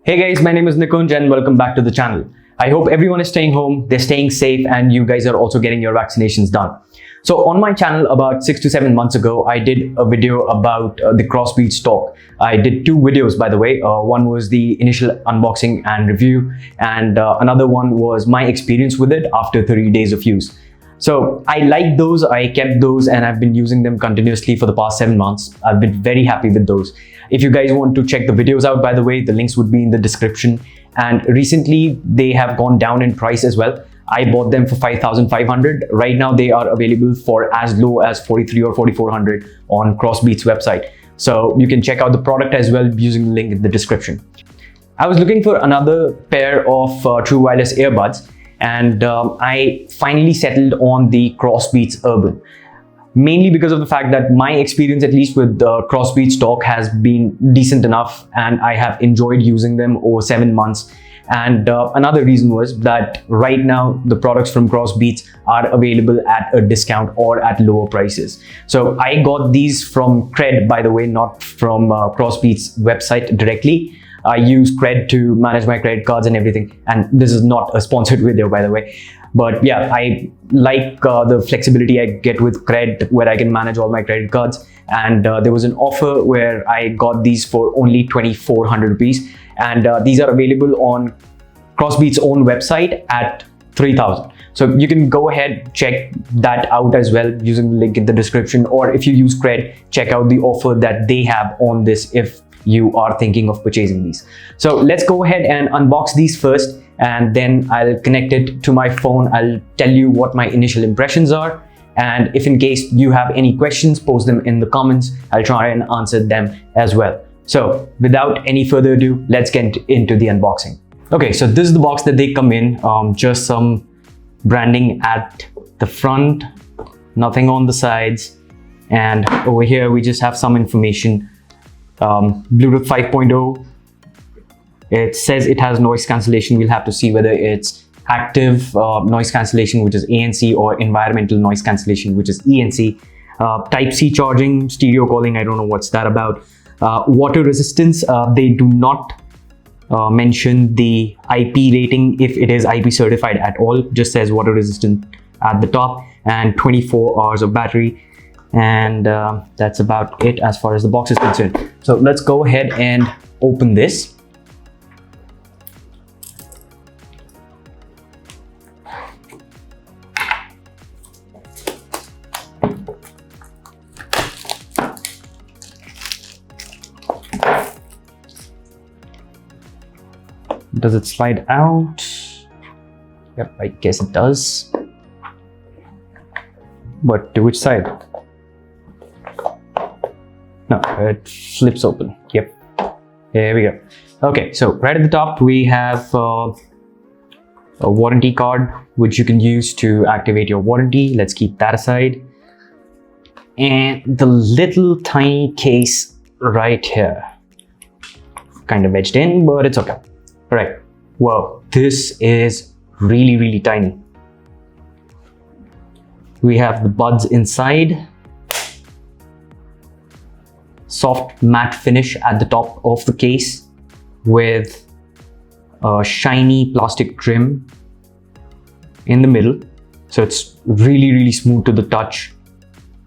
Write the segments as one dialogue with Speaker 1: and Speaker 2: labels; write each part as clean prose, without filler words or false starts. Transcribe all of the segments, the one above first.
Speaker 1: Hey guys, my name is Nikunj and welcome back to the channel. I hope everyone is staying home, they're staying safe, and you guys are also getting your vaccinations done. So on my channel about 6 to 7 months ago, I did a video about the Crossbeats talk. I did two videos, by the way. One was the initial unboxing and review, and another one was my experience with it after 30 days of use. So I liked those, I kept those, and I've been using them continuously for the past 7 months. I've been very happy with those. If you guys want to check the videos out, by the way, the links would be in the description. And recently they have gone down in price as well. I bought them for 5,500. Right now they are available for as low as 43 or 4,400 on Crossbeats website. So you can check out the product as well using the link in the description. I was looking for another pair of true wireless earbuds, and I finally settled on the Crossbeats Urban. Mainly because of the fact that my experience, at least with Crossbeats talk, has been decent enough, and I have enjoyed using them over 7 months. And another reason was that right now the products from Crossbeats are available at a discount or at lower prices. So I got these from Cred, by the way, not from Crossbeats website directly. I use Cred to manage my credit cards and everything, and this is not a sponsored video, by the way. But yeah, I like the flexibility I get with Cred, where I can manage all my credit cards. And there was an offer where I got these for only 2,400 rupees. And these are available on Crossbeats' own website at 3,000. So you can go ahead, check that out as well using the link in the description. Or if you use Cred, check out the offer that they have on this if you are thinking of purchasing these. So let's go ahead and unbox these first, and then I'll connect it to my phone. I'll tell you what my initial impressions are, and if in case you have any questions, post them in the comments. I'll try and answer them as well. So without any further ado, let's get into the unboxing. Okay, so this is the box that they come in. Just some branding at the front, nothing on the sides, and over here we just have some information. Bluetooth 5.0. It says it has noise cancellation. We'll have to see whether it's active noise cancellation, which is ANC, or environmental noise cancellation, which is ENC. Type-C charging, stereo calling, I don't know what's that about. Water resistance, they do not mention the IP rating, if it is IP certified at all. Just says water resistant at the top, and 24 hours of battery. And that's about it as far as the box is concerned. So let's go ahead and open this. Does it slide out? Yep, I guess it does. But to which side? No, it flips open. Yep, here we go. Okay, so right at the top we have a warranty card, which you can use to activate your warranty. Let's keep that aside. And the little tiny case right here, kind of edged in, but it's okay. All right, wow, this is really tiny. We have the buds inside. Soft matte finish at the top of the case with a shiny plastic trim in the middle. So it's really smooth to the touch.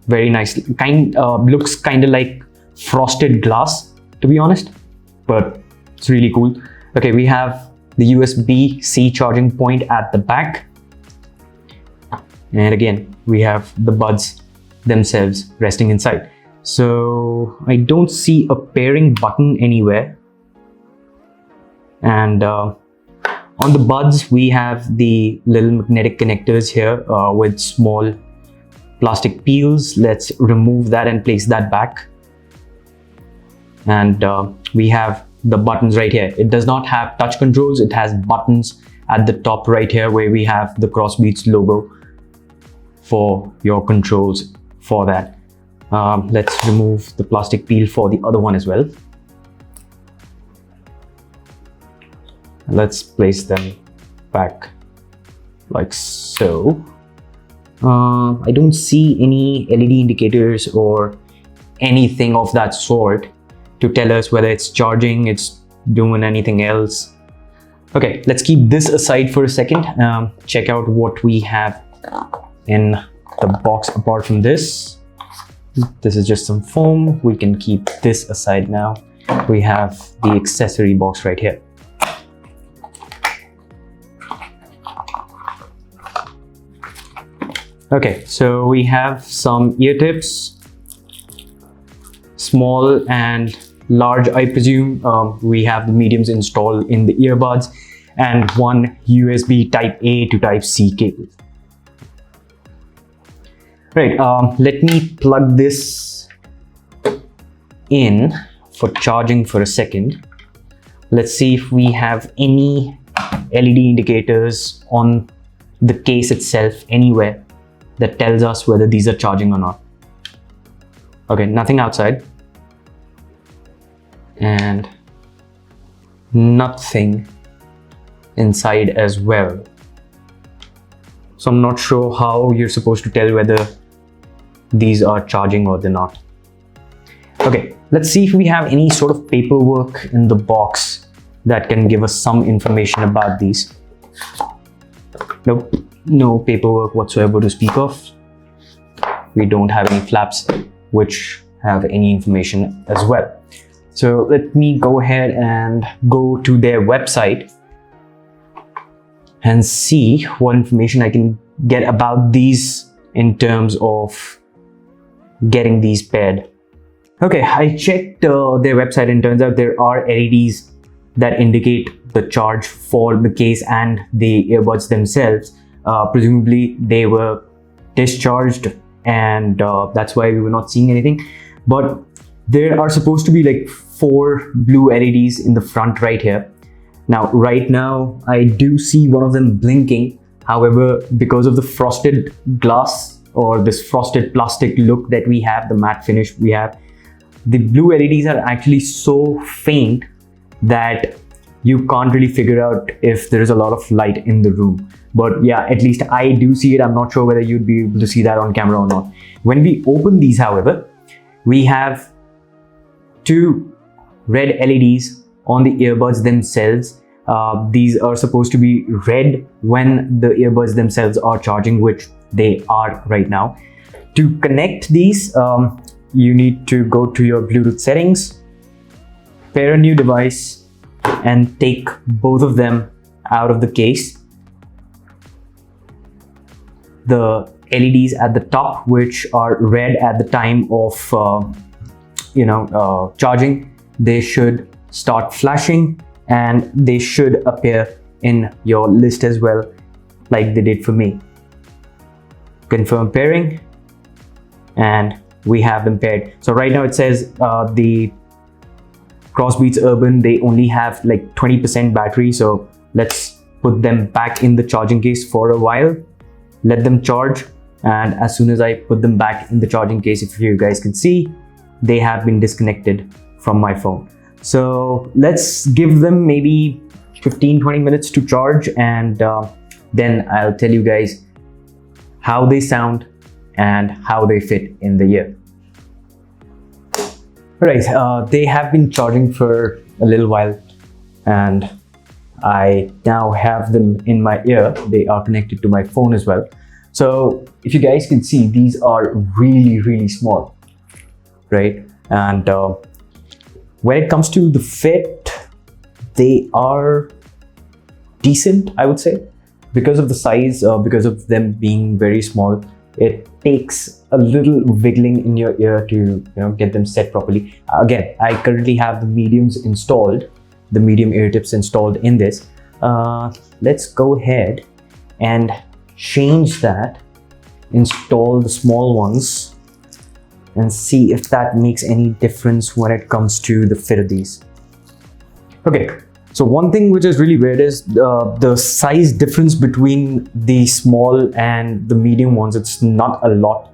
Speaker 1: Very nice. Looks kind of like frosted glass, to be honest, but it's really cool. Okay, we have the USB-C charging point at the back. And again, we have the buds themselves resting inside. So I don't see a pairing button anywhere. And on the buds, we have the little magnetic connectors here with small plastic peels. Let's remove that and place that back. And we have the buttons right here. It does not have touch controls. It has buttons at the top right here where we have the Crossbeats logo for your controls for that. Let's remove the plastic peel for the other one as well. Let's place them back like so. I don't see any LED indicators or anything of that sort to tell us whether it's charging, it's doing anything else. Okay, let's keep this aside for a second. Check out what we have in the box apart from this. This is just some foam. We can keep this aside now. We have the accessory box right here. Okay, so we have some ear tips, small and large, I presume. We have the mediums installed in the earbuds and one USB type A to type C cable. Right, let me plug this in for charging for a second. Let's see if we have any LED indicators on the case itself anywhere that tells us whether these are charging or not. Okay, nothing outside. And nothing inside as well. So I'm not sure how you're supposed to tell whether these are charging or they're not. Okay, let's see if we have any sort of paperwork in the box that can give us some information about these. Nope, no paperwork whatsoever to speak of. We don't have any flaps which have any information as well. So let me go ahead and go to their website and see what information I can get about these in terms of getting these paired. Okay, I checked their website and turns out there are LEDs that indicate the charge for the case and the earbuds themselves. Presumably they were discharged and that's why we were not seeing anything. But there are supposed to be like 4 blue LEDs in the front right here. Now, right now, I do see one of them blinking. However, because of the frosted glass or this frosted plastic look that we have, the matte finish we have, the blue LEDs are actually so faint that you can't really figure out if there is a lot of light in the room. But yeah, at least I do see it. I'm not sure whether you'd be able to see that on camera or not. When we open these, however, we have 2 red LEDs on the earbuds themselves. These are supposed to be red when the earbuds themselves are charging, which they are right now. To connect these, you need to go to your Bluetooth settings, pair a new device, and take both of them out of the case. The LEDs at the top, which are red at the time of charging, they should start flashing and they should appear in your list as well, like they did for me. Confirm pairing, and we have them paired. So right now it says the Crossbeats Urban, they only have like 20% battery. So let's put them back in the charging case for a while, let them charge. And as soon as I put them back in the charging case, if you guys can see, they have been disconnected from my phone. So let's give them maybe 15-20 minutes to charge, and then I'll tell you guys how they sound and how they fit in the ear. Alright, they have been charging for a little while and I now have them in my ear. They are connected to my phone as well. So if you guys can see, these are really small, right? And when it comes to the fit, they are decent, I would say. Because of the size, because of them being very small, it takes a little wiggling in your ear to get them set properly. Again, I currently have the mediums installed, the medium ear tips installed in this. Let's go ahead and change that, install the small ones, and see if that makes any difference when it comes to the fit of these. Okay, so one thing which is really weird is the size difference between the small and the medium ones. It's not a lot,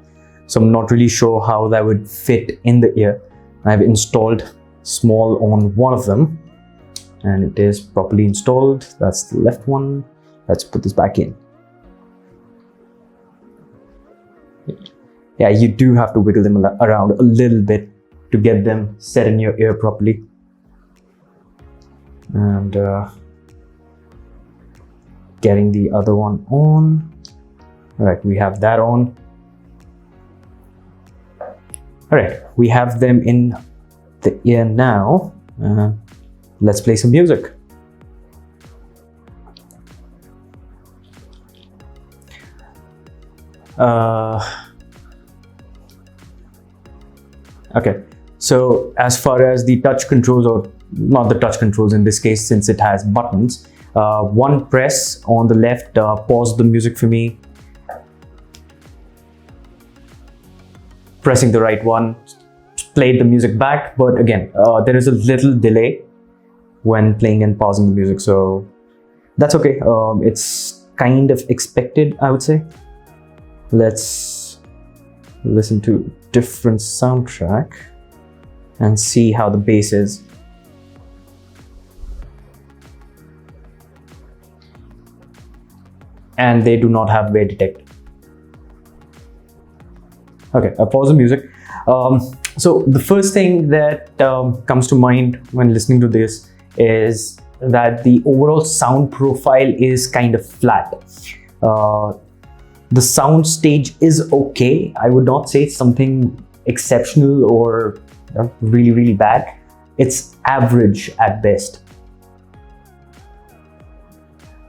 Speaker 1: so I'm not really sure how that would fit in the ear. I've installed small on one of them and it is properly installed. That's the left one. Let's put this back in. Yeah, you do have to wiggle them around a little bit to get them set in your ear properly. and getting the other one on. All right, we have that on. All right, we have them in the ear now. Let's play some music. Okay, so as far as the touch controls, or not the touch controls in this case, since it has buttons, one press on the left paused the music for me. Pressing the right one played the music back, but again, there is a little delay when playing and pausing the music, so that's okay. It's kind of expected, I would say. Let's listen to different soundtrack and see how the bass is. And they do not have wear detect. Okay, I pause the music. So the first thing that comes to mind when listening to this is that the overall sound profile is kind of flat. The sound stage is okay. I would not say it's something exceptional or really, really bad. It's average at best.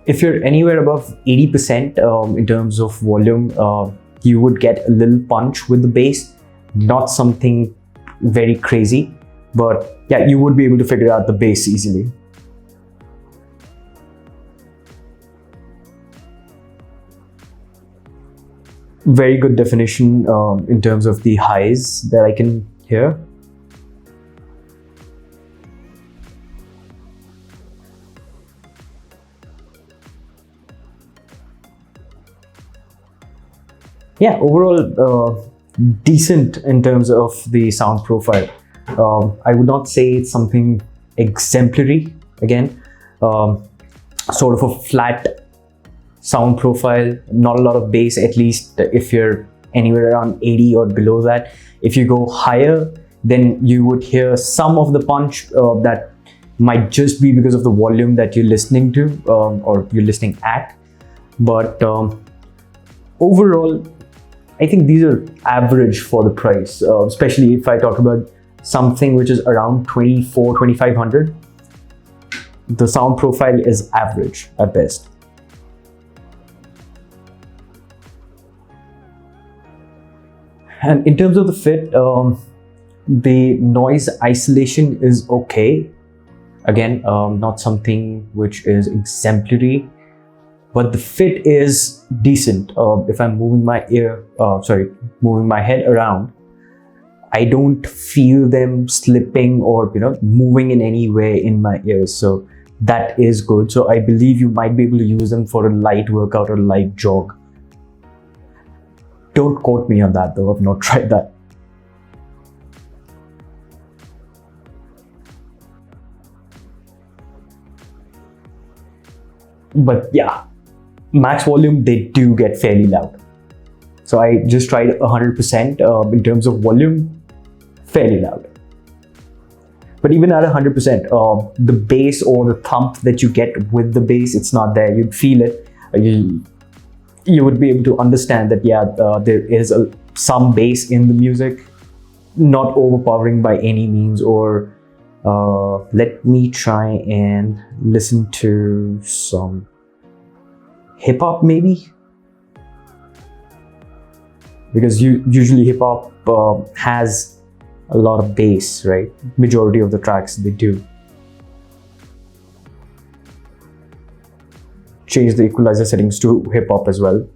Speaker 1: If you're anywhere above 80% in terms of volume, you would get a little punch with the bass, not something very crazy, but yeah, you would be able to figure out the bass easily. Very good definition in terms of the highs that I can hear. Yeah, overall decent in terms of the sound profile. I would not say it's something exemplary. Again, sort of a flat sound profile, not a lot of bass, at least if you're anywhere around 80 or below that. If you go higher, then you would hear some of the punch that might just be because of the volume that you're listening to or you're listening at. But overall, I think these are average for the price, especially if I talk about something which is around 2,500. The sound profile is average at best. And in terms of the fit, the noise isolation is okay. Again, not something which is exemplary, but the fit is decent. If I'm moving my moving my head around, I don't feel them slipping or moving in any way in my ears. So that is good. So I believe you might be able to use them for a light workout or light jog. Don't quote me on that though, I've not tried that. But yeah, max volume, they do get fairly loud. So I just tried 100% in terms of volume, fairly loud. But even at 100%, the bass or the thump that you get with the bass, it's not there. You'd feel it. You would be able to understand that, yeah, there is some bass in the music, not overpowering by any means. Or let me try and listen to some hip hop maybe, because usually hip hop has a lot of bass, right? Majority of the tracks they do. Change the equalizer settings to hip hop as well.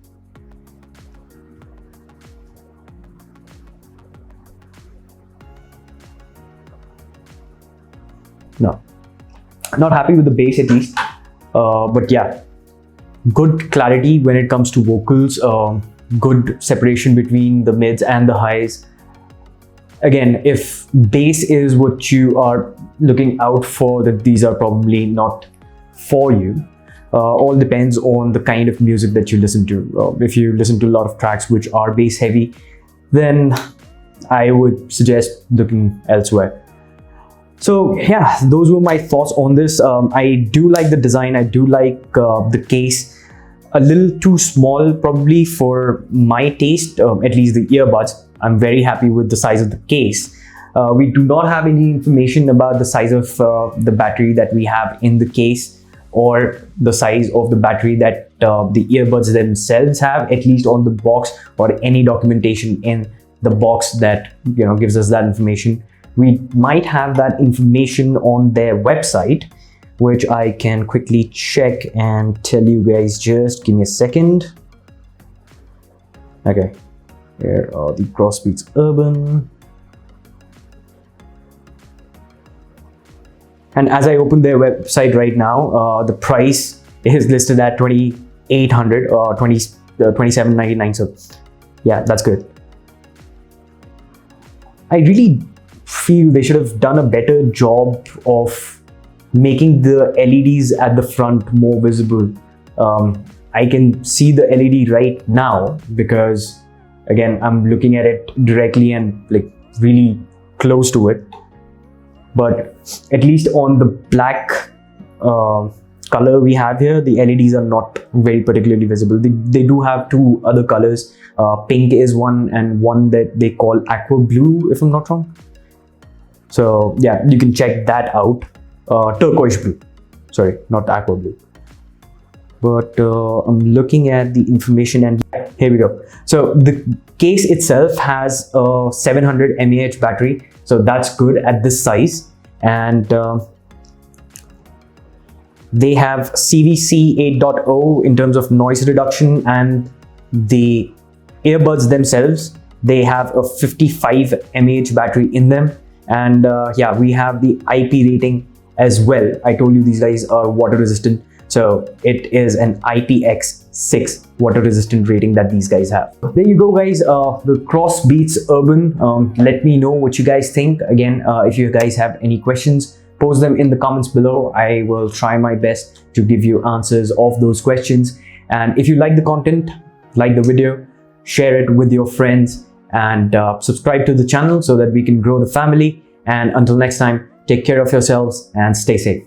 Speaker 1: No, not happy with the bass at least, but yeah, good clarity when it comes to vocals, good separation between the mids and the highs. Again, if bass is what you are looking out for, that these are probably not for you. All depends on the kind of music that you listen to. If you listen to a lot of tracks which are bass heavy, then I would suggest looking elsewhere. So yeah, those were my thoughts on this. I do like the design. I do like the case. A little too small probably for my taste, at least the earbuds. I'm very happy with the size of the case. We do not have any information about the size of the battery that we have in the case, or the size of the battery that the earbuds themselves have, at least on the box, or any documentation in the box that gives us that information. We might have that information on their website, which I can quickly check and tell you guys. Just give me a second. Okay, here are the Crossbeats Urban. And as I open their website right now, the price is listed at $2,800 or $27.99. So yeah, that's good. I really feel they should have done a better job of making the LEDs at the front more visible. I can see the LED right now because, again, I'm looking at it directly and like really close to it. But at least on the black color we have here, the LEDs are not very particularly visible. They do have two other colors. Pink is one, and one that they call aqua blue, if I'm not wrong. So yeah, you can check that out. Turquoise blue, sorry, not aqua blue. But I'm looking at the information, and here we go. So the case itself has a 700 mAh battery, so that's good at this size. And they have CVC 8.0 in terms of noise reduction, and the earbuds themselves, they have a 55 mAh battery in them. And yeah, we have the IP rating as well. I told you these guys are water resistant, so it is an IPX6 water resistant rating that these guys have. There you go, guys. The Crossbeats Urban. Let me know what you guys think. Again, if you guys have any questions, post them in the comments below. I will try my best to give you answers of those questions. And if you like the content, like the video, share it with your friends, and subscribe to the channel so that we can grow the family. And until next time, take care of yourselves and stay safe.